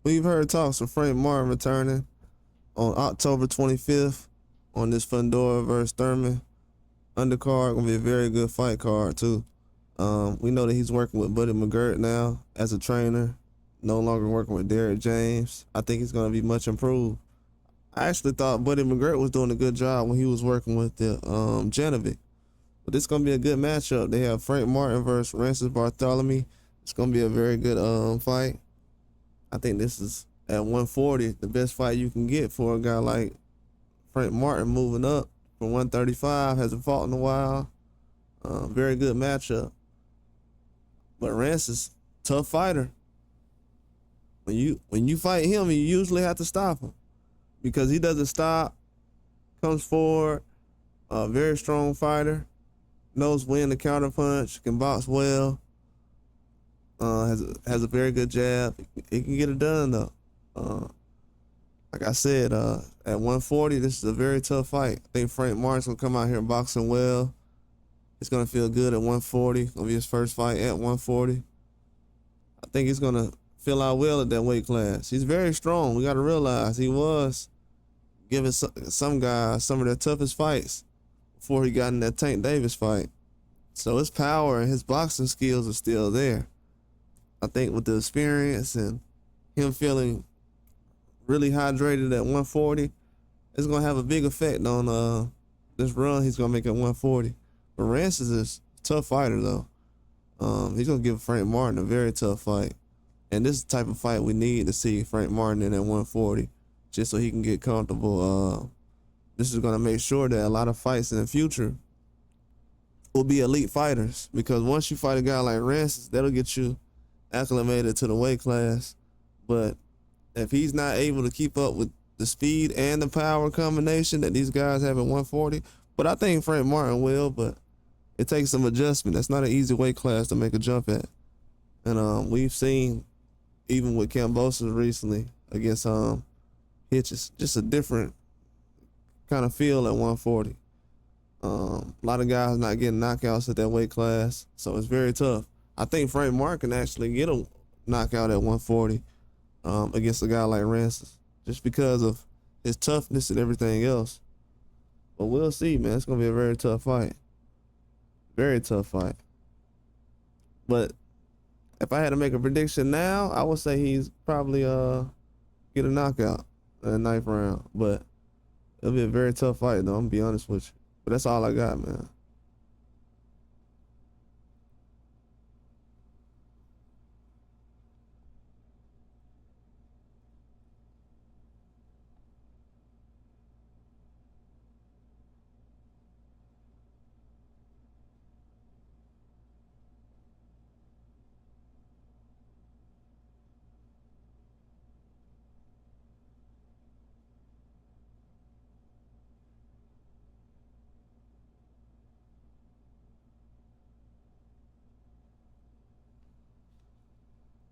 We've heard talks of Frank Martin returning on October 25th on this Fundora versus Thurman undercard. Gonna be a very good fight card too. We know that he's working with Buddy McGirt now as a trainer, no longer working with Derrick James. I think he's gonna be much improved. I actually thought Buddy McGirt was doing a good job when he was working with the Janovic. But this is gonna be a good matchup. They have Frank Martin versus Rances Barthelemy. It's gonna be a very good fight. I think this is at 140, the best fight you can get for a guy like Frank Martin moving up from 135. Hasn't fought in a while. Very good matchup. But Rances, tough fighter. When you fight him, you usually have to stop him because he doesn't stop, comes forward. Very strong fighter, knows when to counterpunch, can box well. Has a very good jab. He can get it done though. Like I said, at 140, this is a very tough fight. I think Frank Martin's gonna come out here boxing well. He's gonna feel good at 140. Gonna be his first fight at 140. I think he's gonna feel out well at that weight class. He's very strong. We gotta realize he was giving some guys some of their toughest fights before he got in that Tank Davis fight. So his power and his boxing skills are still there. I think with the experience and him feeling really hydrated at 140, it's gonna have a big effect on this run he's gonna make at 140. But Rances is a tough fighter though. He's gonna give Frank Martin a very tough fight, and this is the type of fight we need to see Frank Martin in at 140, just so he can get comfortable. This is gonna make sure that a lot of fights in the future will be elite fighters, because once you fight a guy like Rances, that'll get you acclimated to the weight class. But if he's not able to keep up with the speed and the power combination that these guys have at 140, but I think Frank Martin will, but it takes some adjustment. That's not an easy weight class to make a jump at. And we've seen, even with Kambosos recently against Hitches, just a different kind of feel at 140. A lot of guys not getting knockouts at that weight class, so it's very tough. I think Frank Martin can actually get a knockout at 140 against a guy like Rances, just because of his toughness and everything else. But we'll see, man. It's gonna be a very tough fight. Very tough fight. But if I had to make a prediction now, I would say he's probably get a knockout in the 9th round. But it'll be a very tough fight, though. I'm gonna be honest with you. But that's all I got, man.